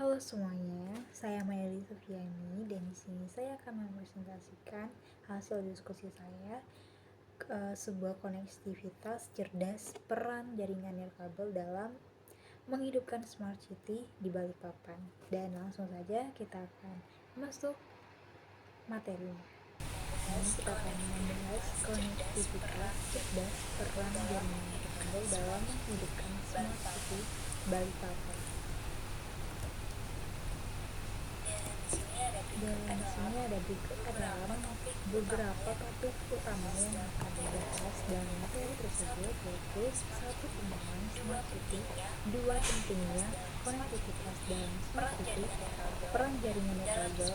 Halo semuanya, saya Mayeli Sufiani dan di sini saya akan mempresentasikan hasil diskusi saya ke sebuah konektivitas cerdas peran jaringan nirkabel dalam menghidupkan smart city di Balikpapan. Dan langsung saja kita akan masuk materinya. Kita akan membahas konektivitas cerdas peran jaringan nirkabel dalam menghidupkan smart city Balikpapan. Dan di sini ada berikut adalah beberapa topik utama yang akan dibahas dalam materi tersebut, yaitu 1. Pengembangan smart city, 2. Pentingnya konektivitas dalam smart city, peran jaringan nirkabel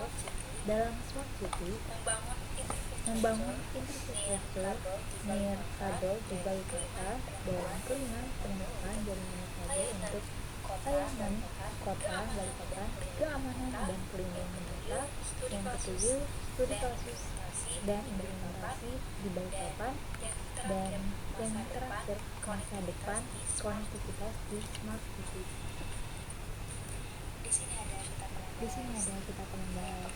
dalam smart city, membangun infrastruktur nirkabel di Balikpapan, dan kelima, penemukan jaringan nirkabel untuk layanan kota Balikpapan, keamanan dan pelindungan data. Yang ketujuh, studi kasus dan implementasi di Balikpapan. Dan yang terakhir, masa depan konektivitas di smart city. Di sini ada kita akan membahas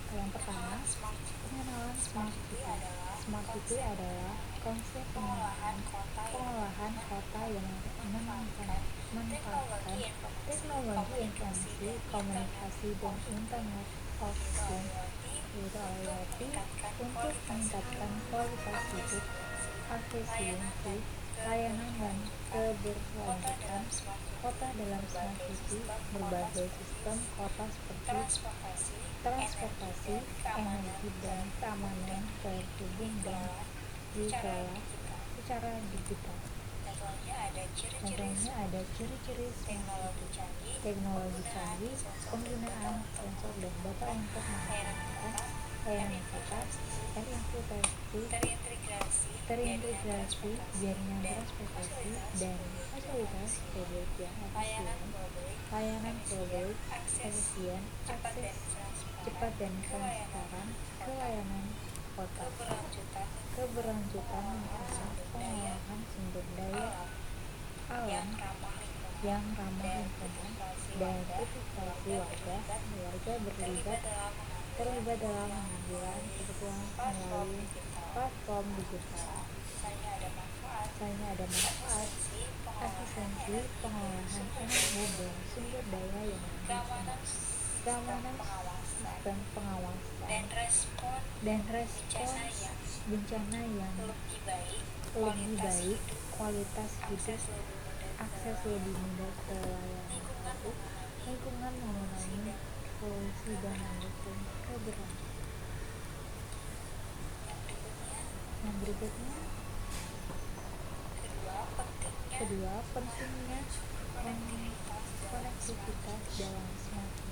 yang pertama, pengenalan smart city. Smart city adalah konsep pengolahan kota yang memanfaatkan teknologi informasi, komunikasi, dan Internet of Things (IoT) untuk meningkatkan kualitas hidup, efisiensi, layanan, dan keberlanjutan kota. Dalam smart city, berbagai sistem kota seperti transportasi, energi, dan keamanan terhubung dan dikelola secara digital. Contohnya ada ciri-ciri smart city: teknologi canggih, penggunaan sensor dan data untuk mengembangkan layanan kota, terintegrasi jaringan transportasi dan fasilitas publik yang efisien, layanan publik efisien, akses cepat dan transparan ke layanan kota, keberlanjutan lingkungan, pengolahan sumber daya alam yang ramah lingkungan, dan partisipasi warga terlibat dalam pengambilan keputusan melalui platform digital. Misalnya ada manfaat, efisiensi pengolahan energi dan sumber daya yang lebih keamanan sistem pengawasan, dan respons bencana yang lebih baik, kualitas hidup, akses lebih mudah ke layanan publik, lingkungan, mengurangi polusi, dan mendukung keberlanjutan. Yang berikutnya, kedua, pentingnya konektivitas dalam smart city.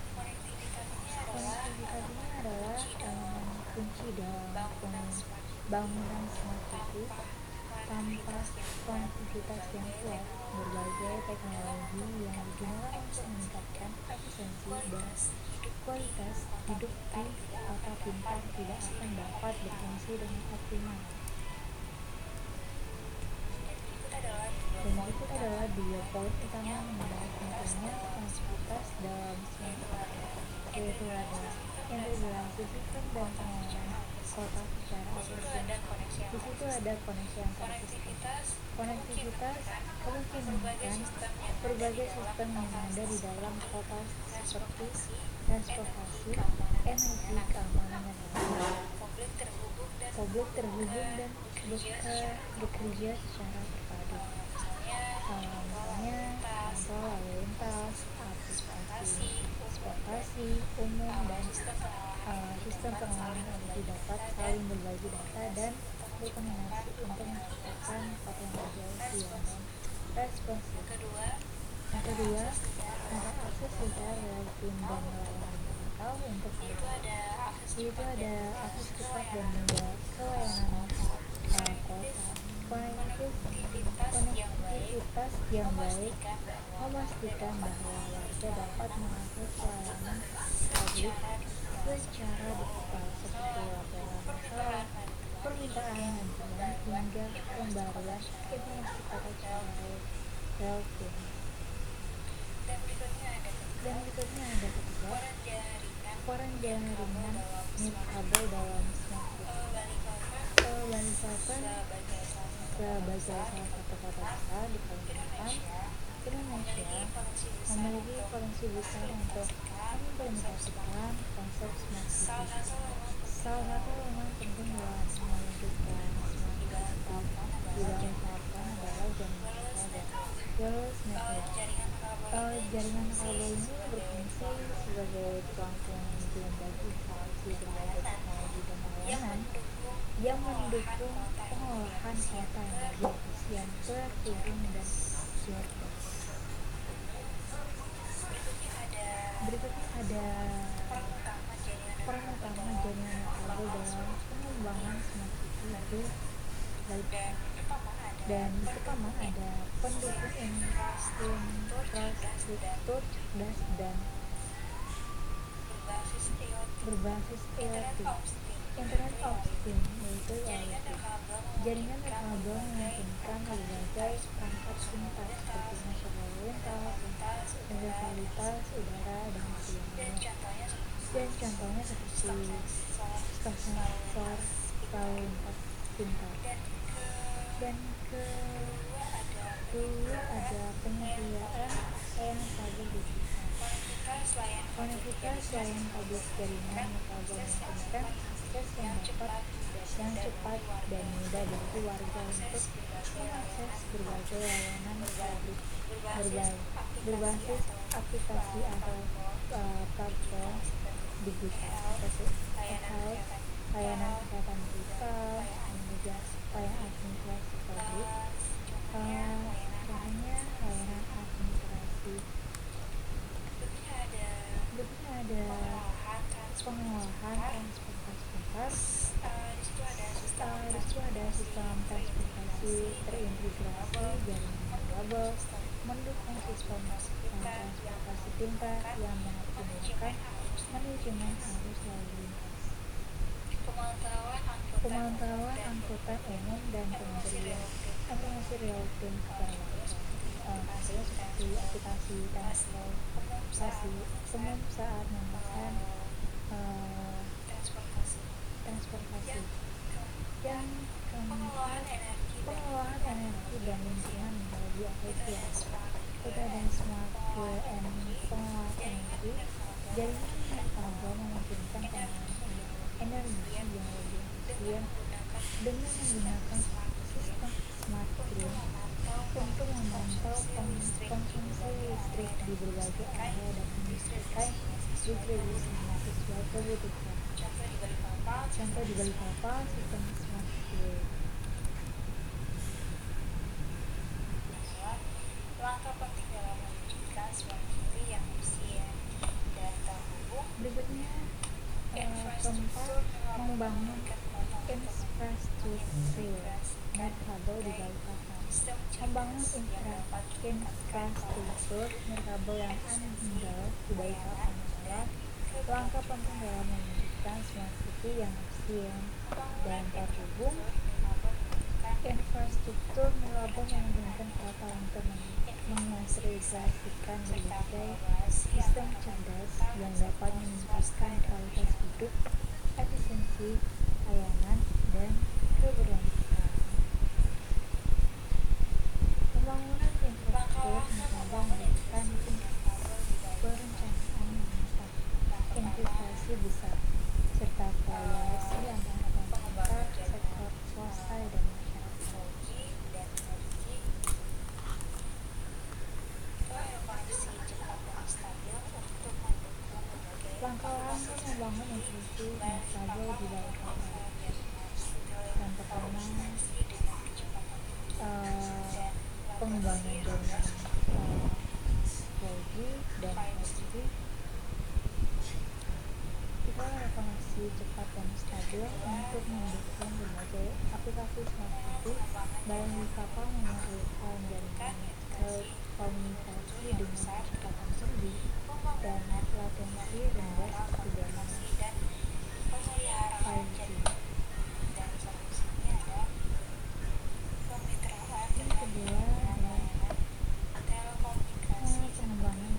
Konektivitas ini adalah elemen kunci dalam bangunan smart city. Tanpa konektivitas yang kuat, berbagai teknologi yang digunakan untuk meningkatkan efisiensi dan kualitas hidup di kota pintar tidak akan dapat berfungsi dengan optimal. Dan berikut adalah 2 poin utama membahas pentingnya konektivitas dalam smart city, yaitu ada integrasi sistem dan pengelolaan kota secara efisien. Di situ ada koneksi antar sistem. Konektivitas memungkinkan berbagai sistem yang ada di dalam kota seperti transportasi, energi, keamanan, dan lain-lain. Publik terhubung dan bekerja secara terpadu. Misalnya kontrol lalu lintas, aplikasi transportasi umum, dan sistem pengelolaan energi dapat saling berbagi data dan berkoordinasi untuk menciptakan kota yang lebih efisien dan responsif. Yang kedua, ada akses data real time dan layanan digital untuk kota. Yaitu ada akses cepat dan mudah ke layanan kota. Konektivitas yang baik memastikan bahwa warga dapat mengakses layanan publik secara digital seperti laporan masalah, permintaan bantuan, hingga pemberian informasi pada cara real time. Dan berikutnya ada ketiga, peran jaringan nirkabel dalam smart city. Balikpapan sebagai salah satu kota besar di Kalimantan, Indonesia memiliki potensi besar untuk mengimplementasikan konsep smart city. Salah satu elemen penting dalam mewujudkan smart city di Balikpapan adalah jaringan kabel wireless network. Jaringan kabel ini berfungsi sebagai pelengkap bagi informasi berbagai teknologi dan layanan yang mendukung pengolahan data energi efisien, terhubung dan cerdas. Berikutnya ada peran utama jaringan kabel dalam pengembangan smart city di Balikpapan. Dan pertama ada pendukung infrastruktur cerdas dan berbasis IoT. Internet of Things yaitu IoT. Jaringan kabel memungkinkan berbagai perangkat pintar seperti masuk lalu lintas, jaga kualitas udara dan sebagainya. Dan contohnya seperti sensor lalu lintas pintar. Dan kedua ada penyediaan layanan kabel digital. Konektivitas layanan publik jaringan kabel memungkinkan akses yang cepat dan mudah bagi warga untuk mengakses berbagai layanan publik berbasis aplikasi atau platform digital seperti layanan kesehatan digital dan juga layanan administrasi publik. Caranya layanan administrasi. Berikutnya ada pengolahan transportasi pintar. Di situ ada sistem transportasi terintegrasi jaringan kabel mendukung sistem transportasi pintar yang mengoptimalkan manajemen arus lalu lintas. Pemantauan angkutan umum dan pemberian informasi real time secara langsung. Contohnya seperti aplikasi transportasi umum saat memesan transportasi. Yang keempat, pengelolaan energi dan lingkungan menjadi efisien. Kita ada smart grid and pengelolaan energi. Jaringan kabel memungkinkan penggunaan energi yang lebih efisien dengan menggunakan sistem smart grid untuk memantau konsumsi listrik di berbagai area dan menyesuaikan distribusinya sesuai kebutuhan. Contoh di Balikpapan sistem smart grid. Berikutnya keempat, membangun infrastruktur nirkabel di Balikpapan. Membangun infrastruktur nirkabel yang andal di Balikpapan adalah langkah penting dalam mewujudkan smart city yang efisien dan terhubung. Infrastruktur nirkabel memungkinkan kota untuk mengintegrasikan berbagai sistem cerdas yang dapat meningkatkan kualitas hidup, efisiensi layanan, dan keberlanjutan. Pembangunan infrastruktur nirkabel memerlukan perencanaan yang matang, investasi besar, serta kolaborasi antara pemerintah, sektor swasta, dan masyarakat. Langkah-langkah membangun infrastruktur nirkabel di Balikpapan. Yang pertama, pengembangan jaringan 4G dan 5G. Kita informasi cepat dan stabil untuk mendukung berbagai aplikasi smart city. Balikpapan memerlukan jaringan komunikasi dengan kecepatan tinggi dan latensi rendah seperti jaringan 5G. Yang kedua adalah pengembangan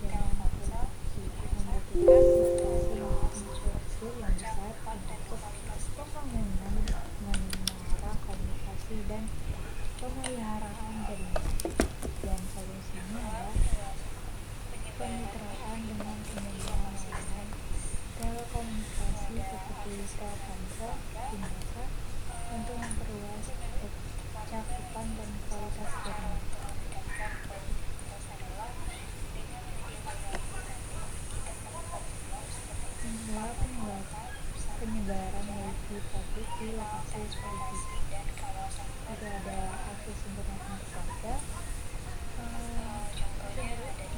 pemeliharaan jaringan, dan solusinya adalah kemitraan dengan penyediaan layanan telekomunikasi seperti Telkomsel, Indosat untuk memperluas cakupan dan kualitas jaringan. Kedua, penyebaran wifi publik di lokasi spesifik. Juga ada akses internet untuk warga.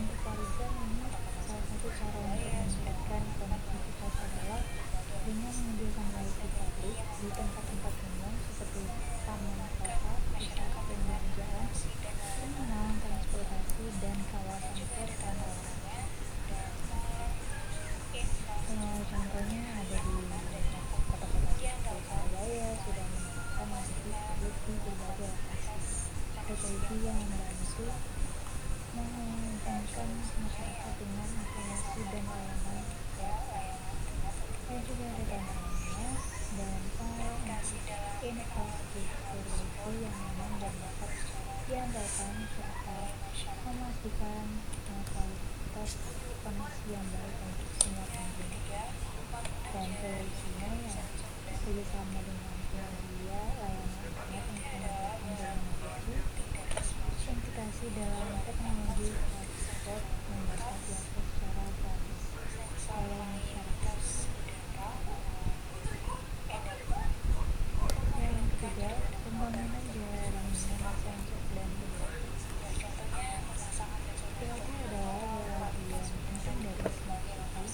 Untuk warga ini salah satu cara untuk meningkatkan konektivitas adalah dengan menyediakan wifi publik di tempat-tempat umum seperti taman kota, pusat perbelanjaan, terminal transportasi, dan kawasan perkantoran. Contohnya ada di kota-kota seperti Surabaya sudah menerapkan wifi publik di berbagai lokasi. Teknologi yang membantu menghubungkan masyarakat dengan informasi dan layanan terbaik. Dan juga ada tantangannya dalam infrastruktur wifi yang aman dan dapat diandalkan serta memastikan kualitas koneksi yang baik untuk semua pengguna. Dan solusinya yang bekerjasama dengan penyedia layanan internet untuk menggunakan jaringan wifi, integrasi dalam teknologi hotspot yang dapat diakses secara gratis oleh masyarakat. Yang ketiga, pembangunan jaringan sensor dan IoT. IoT adalah bagian penting dari smart city,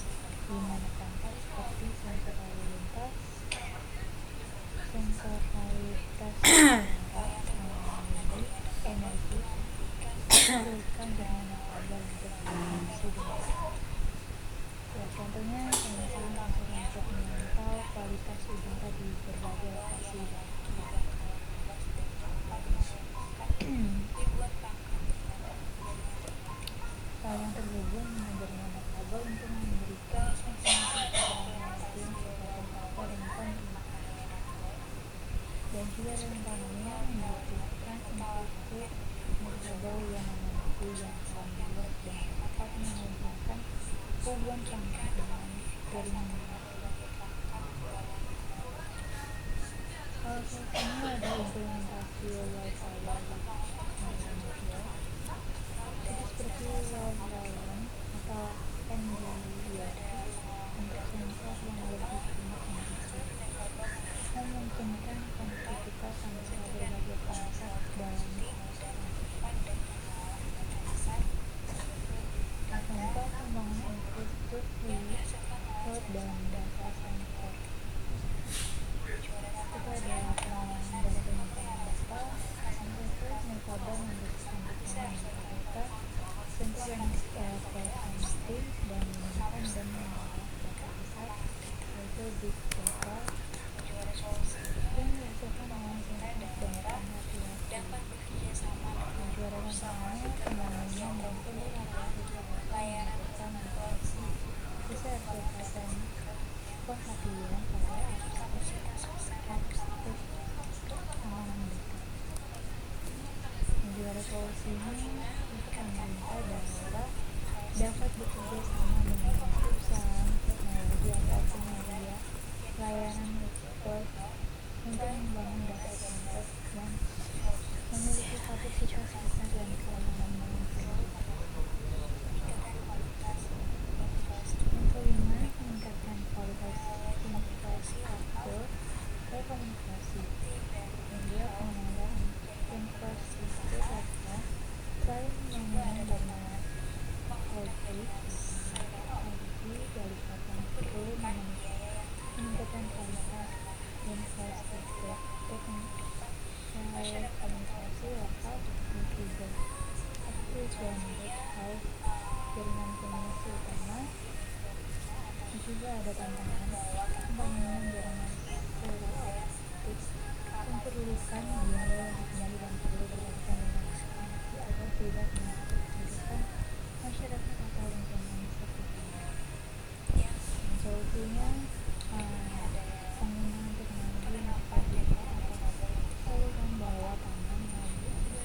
di mana perangkat seperti sensor lalu lintas, sensor kualitas udara, energi, memerlukan jaringan kabel untuk berfungsi dengan baik. Ya, contohnya pemasangan sensor untuk memantau kualitas udara di berbagai lokasi. Yang terhubung dengan jaringan kabel untuk memberikan informasi kepada tim seperti data dan konten. Dan juga tantangannya membutuhkan infrastruktur kabel yang memiliki jangkauan luas dan dapat menghubungkan ribuan perangkat dengan jaringan luas. Salah satunya ada implementasi Wi-Fi Indonesia, seperti Love atau NB-IoT untuk sensor yang lebih smart energi, memungkinkan konektivitas antara berbagai perangkat dalam kawasan. Contoh pembangunan infrastruktur cloud dan data center. Itu adalah pengelolaan dan penyimpanan data, server metode membersihkan data, sinkronis hosting, dan menyimpan dan mengolah data besar, yaitu big data, yang dihasilkan oleh sensor dan perangkat IoT. Juga ada tantangannya pembangunan dan pemeliharaan layanan aplikasi besar dan pengabdian pada arsitektur keamanan data. Juga ada solusinya untuk pemerintah daerah dapat bekerja sama dengan perusahaan teknologi atau penyedia layanan network untuk membangun data center yang memiliki kapasitas besar dan keamanan yang tinggi. Yang kelima, meningkatkan kualitas infrastruktur telekomunikasi. Media pengelolaan infrastruktur adalah selain pembangunan jaringan 5G dari kapan perlu meningkatkan kualitas infrastruktur telekomunikasi lokal seperti fiber optik dan backhaul jaringan komunikasi utama. Juga ada tantangan pembangunan jaringan fiber optik memerlukan biaya lebih tinggi dan perlu dilakukan dengan hati-hati agar tidak merusak kehidupan masyarakat atau lingkungan sekitar. Solusinya penggunaan teknologi 4G atau saluran bawah tanah melalui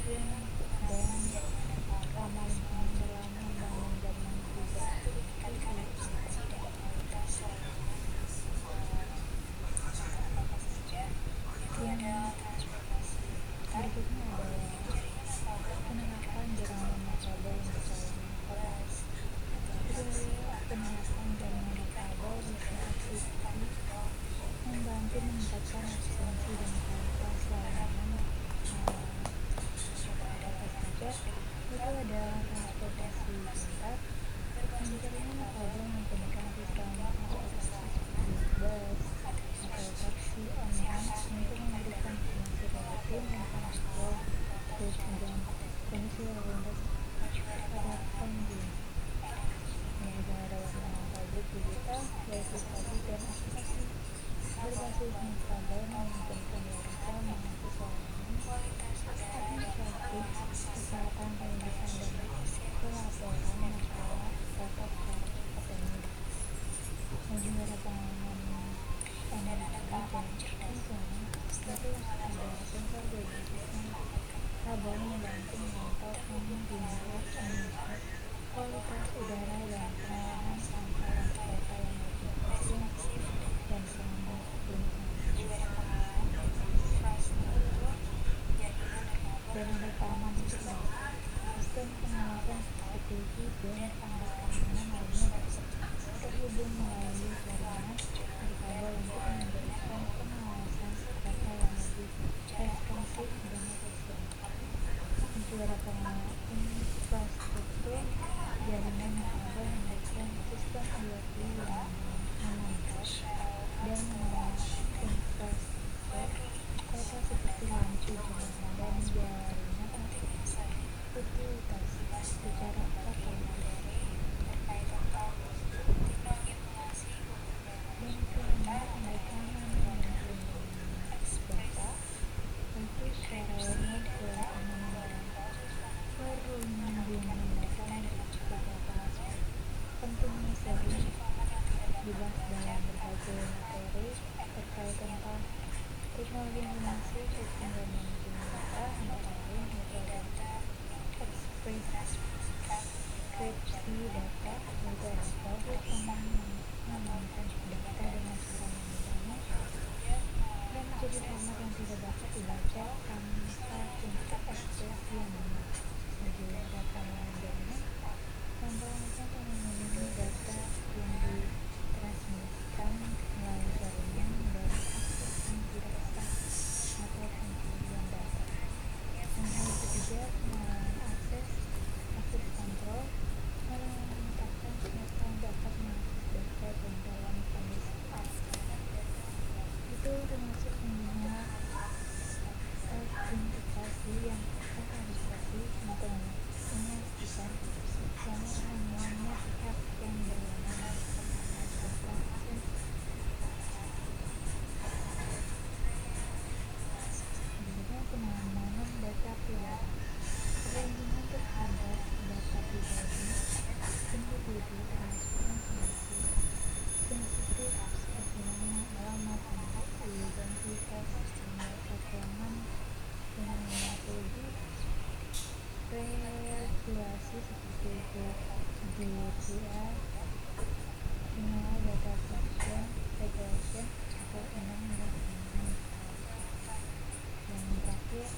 ada transportasi pintar, munculnya kabel menggunakan sistem transportasi seperti bus atau taksi online untuk memberikan informasi relatif tentang jadwal, rute, dan kondisi lalu lintas kepada pengguna. Dan juga ada layanan publik digital, yaitu publik dan aplikasi berbasis kabel memungkinkan warga mengakses layanan administratif, kesehatan, pendidikan, dan pelaporan masalah data secara cepat dan mudah. Dan juga ada pengalaman energi dan lingkungan, yaitu ada sensor berbasis kabel membantu memantau jumlah emisi, kualitas udara, dan pengolahan sampah untuk kota yang lebih efisien dan ramah lingkungan. Dan ada keamanan data, sistem pengawasan CCTV dan standar keamanan lainnya dapat terhubung melalui jaringan berkabel untuk memberikan pengawasan data yang lebih responsif dan efisien. Juga ada infrastruktur jaringan kabel memberikan sistem IoT yang memantau dan mengelola infrastruktur kota seperti lampu jalanan dan jaringan utilitas secara otomatis. Dan kelima, ada keamanan dan perlindungan data, yaitu secara umum keamanan dan perlindungan data menjadi beberapa aspek pentingnya sering dibahas dalam berbagai materi terkait tentang teknologi informasi, sistem dan manajemen data, antara lain metode ekskripsi data, yaitu ada proses mengamankan data dengan cara memindahnya dan menjadi format yang tidak dapat dibaca tanpa kunci ekspresi yang benar. Dan juga ada keamanan jaringan yang melakukan melindungi data yang ditransmisikan melalui jaringan dari akses yang tidak sah atau pencurian data. Dan hal ketiga, pengenalan akses kontrol menetapkan siapa dapat mengakses data dan dalam kondisi apa. Itu termasuk pengguna autentikasi yang terverifikasi untuk memastikan bahwa hanya pihak yang berwenang dapat mengakses data. Juga pengamanan data pribadi, perlindungan terhadap data pribadi individu termasuk informasi sensitif seperti nama, alamat, nomor identitas, nomor keuangan, dengan mematuhi regulasi seperti GDPR, General Data Protection Regulation, atau Undang-Undang Perlindungan Data. Dan terakhir,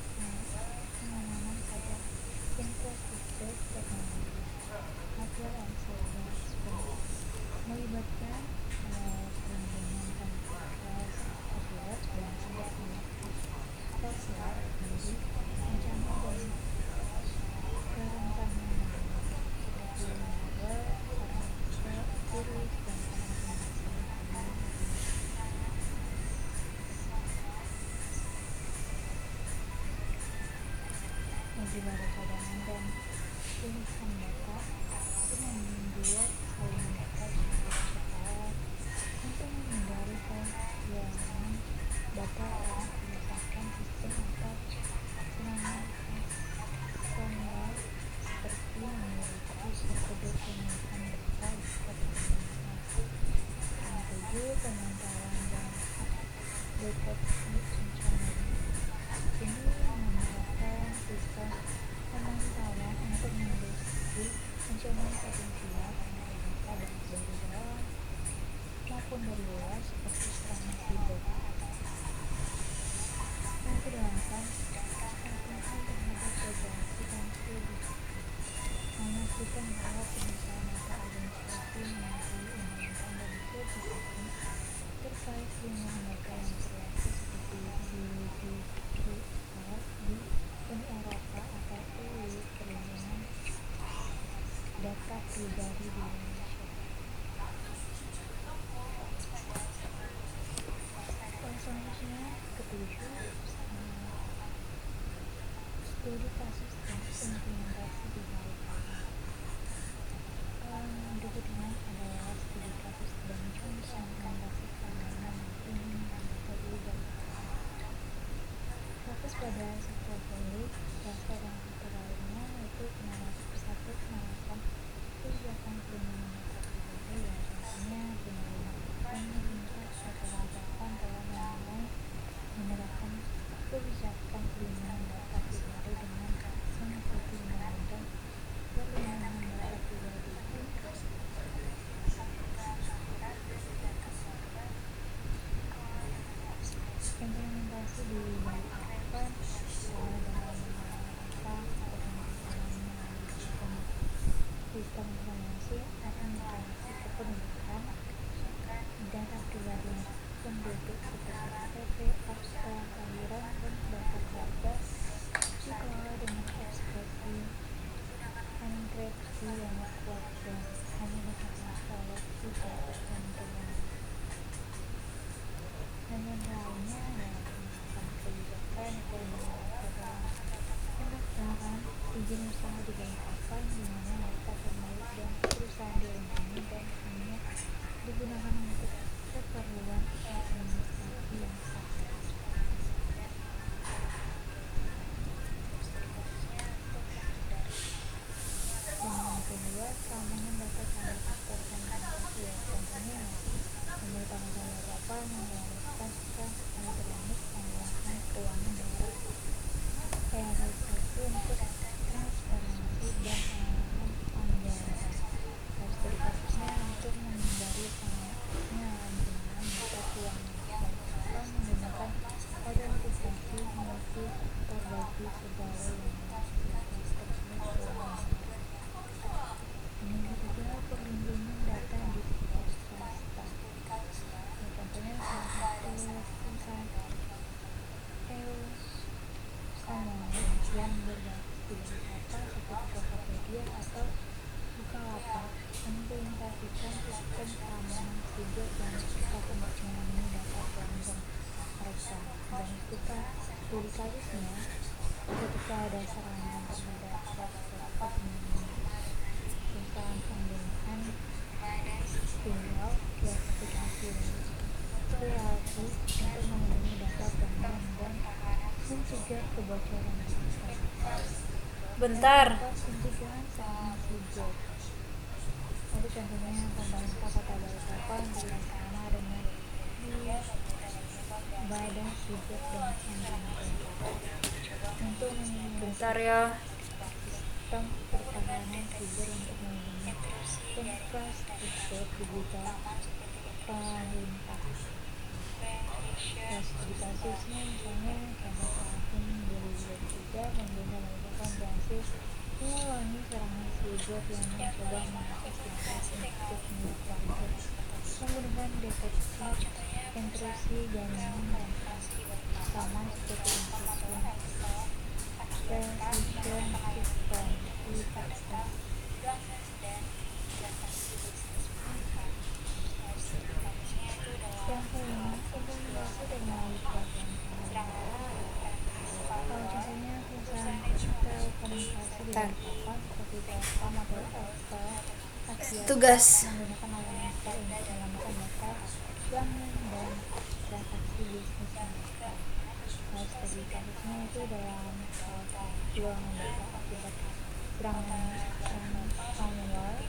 pengamanan pada infrastruktur teknologi, hardware and software space, melibatkan perlindungan kapasitas hardware dan juga software dari ancaman dan kerentanan malware seperti malware, virus, dan penyalahgunaan. Dan juga ada cadangan dan pilihan data untuk membuat saluran data yang cepat untuk menghindari kehilangan data yang berdasarkan sistem atau serangan ransomware seperti memiliki metode penyimpan data jika terkoneksi. Yang ketujuh, pemantauan dan deteksi bencana. Ini menerapkan sistem pemantauan untuk mendeteksi ancaman potensial data baik dari dalam maupun dari luar seperti serangan siber. Yang kedelapan, pribadi di Indonesia. Selanjutnya ketujuh, studi kasus dan implementasi di Balikpapan. Berikutnya adalah studi kasus dan implementasi keamanan lingkungan dan data di Balikpapan. Fokus pada sektor pemilik, swasta dan sektor lainnya, yaitu penerapan kebijakan pelindungan data pribadi yang contohnya pemerintah atau kebijakan telah mulai menerapkan kebijakan pelindungan data pribadi dengan mengikuti undang-undang perlindungan data pribadi. Implementasi di Balikpapan dalam rangka untuk mengembangkan sistem informasi administrasi kependudukan, data pribadi penduduk seperti KTP, akta kelahiran, dan data keluarga dikelola dengan enkripsi yang kuat dan hanya dapat diakses oleh pihak tertentu. Dan yang lainnya adalah penerapan kebijakan pelindungan data pendaftaran izin usaha di Balikpapan, di mana data pemilik dan perusahaan dilindungi dan hanya digunakan untuk keperluan administrasi yang sah. Dan yang kedua, keamanan data pada sektor komunikasi, ya contohnya pemerintah Kota Balikpapan merealisasikan elektronik pengolahan keuangan daerah realisasi untuk transformasi dan pengolahan anggaran. Studi kasusnya untuk menghindari penyalahgunaan data keuangan Balikpapan menggunakan autentikasi multi-faktor bagi pegawai yang melakukan teknik keuangan. Yang ketiga, perlindungan data di sektor swasta. Contohnya salah satu perusahaan yang berbasis di Balikpapan seperti Tokopedia atau Bukalapak mengimplementasikan sistem keamanan siber yang dapat melindungi data pelanggan mereka. Dan studi kasusnya ketika ada serangan terhadap laptop perusahaan penggunaan tinggal kios aplikasi PLC untuk melindungi data pelanggan dan mencegah kebocoran data. Bentar. Pencegahan serangan siber. Jadi contohnya pemerintah Kota Balikpapan bekerjasama dengan Badan Siber dan Sandi Negara untuk Bentar ya. sistem pertahanan siber untuk melindungi infrastruktur digital pemerintah. Studi kasusnya misalnya pada tahun 2023 pemerintah Balikpapan berhasil mengulangi serangan siber yang mencoba mengakses data sensitif milik warga menggunakan deteksi intrusi jaringan dan sama seperti encryption, precision system, IPS. Yang kelima, implementasi teknologi program pemerintahan. Contohnya perusahaan telekomunikasi di Balikpapan seperti Telkom atau Telkomsel Tugas. menggunakan analisa untuk mengamankan data pelanggan dan transaksi bisnis mereka. Studi kasusnya itu dalam kehilangan data akibat serangan ransomware.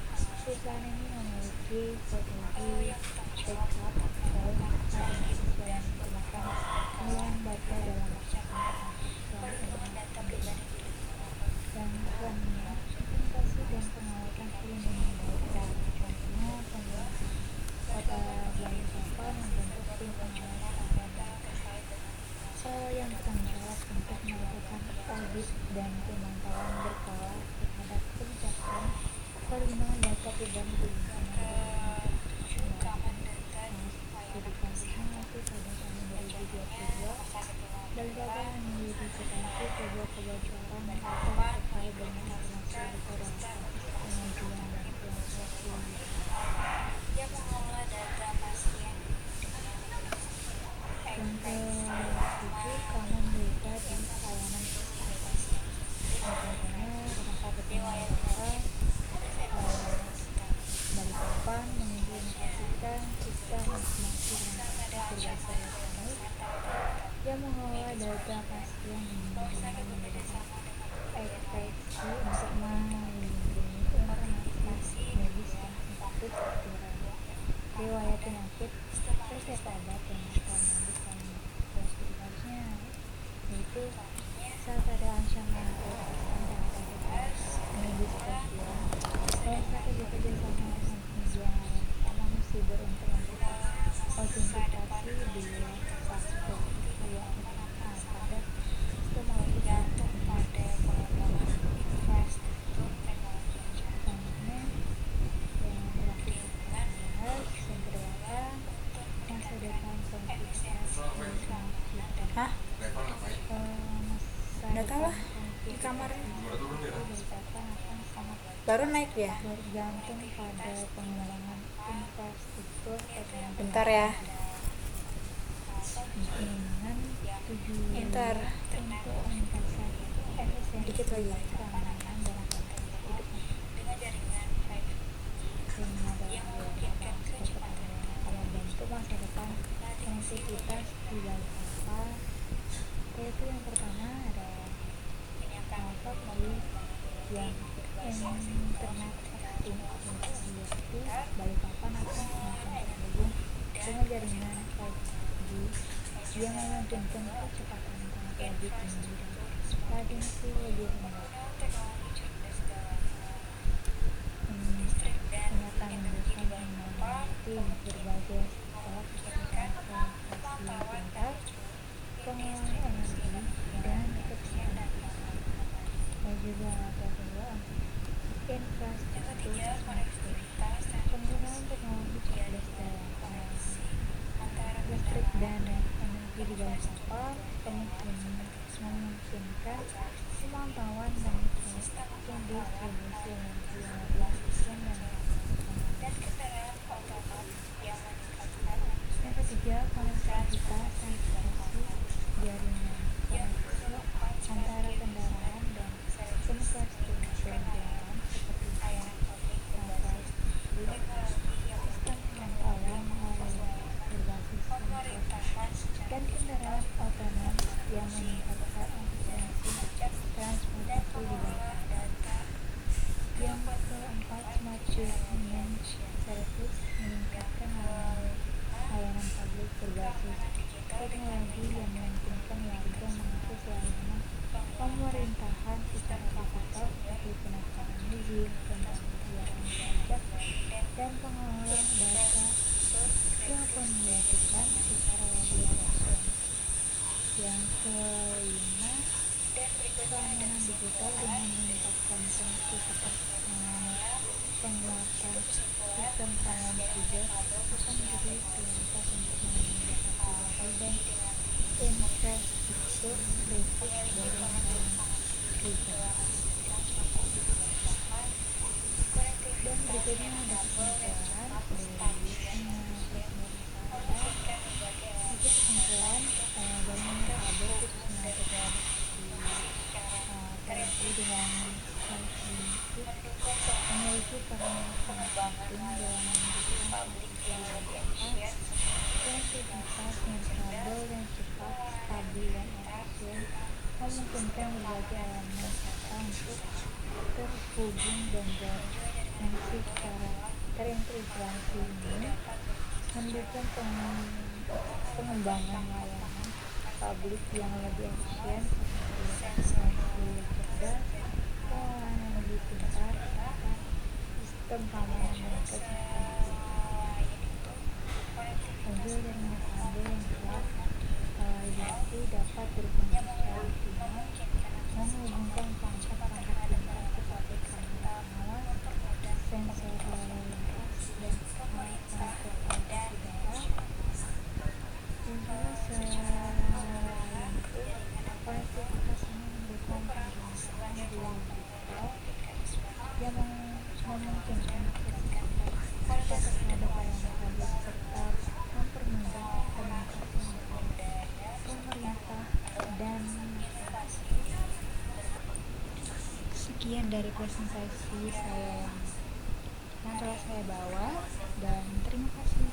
Perusahaan ini memiliki strategi backup selain otomatis yang menggunakan pengolahan data dalam waktu singkat untuk selalu aman. Yang keenam, implementasi dan pengawasan pelindungan data. Contohnya pemerintah Kota Balikpapan membentuk tim pengawas data yang bertanggung jawab untuk melakukan audit dan pemantauan berkala terhadap kebijakan perlindungan data pribadi di lingkungan studi kasusnya itu pada tahun 2022 Balikpapan mengidentifikasi sebuah kebocoran data terkait dengan informasi berkorelasi pengajuan bantuan data pasien dengan menggunakan ekstraksi untuk melindungi informasi medis yang sensitif seperti riwayat penyakit, resep obat, dan rekam medis lainnya. Harusnya yaitu saat ada ancaman atau kekerasan terhadap medis sosial, salah satu bekerja sama dengan penyedia layanan mesti berimplementasi autentikasi di SARS-CoV-2 pada sistem alat pada pengembangan selanjutnya yang terakhir kita bahas yang kedua masa depan konektivitas informasi. Hah? Masa Udah tahu lah di kamarnya. Baru naik ya? Bergantung pada pengembangan infrastruktur teknologi. Bentar ya. Dengan tujuan Bentar. untuk meningkatkan efisiensi Dikit lagi. keamanan dan kualitas hidup dengan jaringan 5 dalam membantu masa depan konektivitas di Balikpapan, yaitu yang pertama adalah menyangkut yang internet berarti Balikpapan akan semakin terhubung dengan jaringan 5G yang memungkinkan kecepatan internet lebih tinggi dan latensi lebih rendah. Ternyata mendukung mengerti berbagai sektor seperti transportasi pintar, pengelolaan energi, dan kesehatan. Dan juga kedua, infrastruktur konektivitas, penggunaan teknologi cerdas dalam listrik dan energi di Balikpapan memungkinkan pemantauan dan distribusi energi yang lebih efisien dan yang ketiga, konektivitas integrasi jaringan koneksi antara kendaraan dan infrastruktur jalan seperti kapal, sistem pemantauan berbasis sensor dan kendaraan otonom yang meningkatkan efisiensi transportasi di Balikpapan. Yang keempat, smart government service meningkatkan layanan publik berbasis teknologi yang memungkinkan warga mengakses layanan pemerintahan secara digital seperti pendaftaran izin, pembayaran pajak, dan pengelolaan data kependudukan secara lebih efisien. Yang kelima, keamanan digital dengan meningkatkan fungsi seperti penguatan sistem keamanan siber akan menjadi prioritas untuk melindungi privasi dan infrastruktur kritis dari ancaman siber. Dan berikutnya ada kesimpulan dari itu kesimpulan jaringan kabel khususnya teknologi dengan memiliki peran yang sangat penting dalam mendukung konektivitas nirkabel yang cepat, stabil, dan efisien memungkinkan berbagai elemen data untuk terhubung dan berfungsi secara terintegrasi. Ini mendukung pengembangan layanan publik yang lebih efisien seperti energi cerdas, pengelolaan energi pintar, sistem keamanan dan kesehatan. Mobil jaringan kabel yang kuat itu dapat berfungsi secara optimal, menghubungkan perangkat-perangkat pintar seperti kamera pengawas, sensor lalu lintas, dan alat transportasi udara. Dan juga selain itu, konektivitas ini mendukung pemerintahan digital yang memungkinkan akses terhadap layanan publik serta mempermudah komunikasi antara pemerintah dan sekian dari presentasi saya yang telah saya bawa dan terima kasih.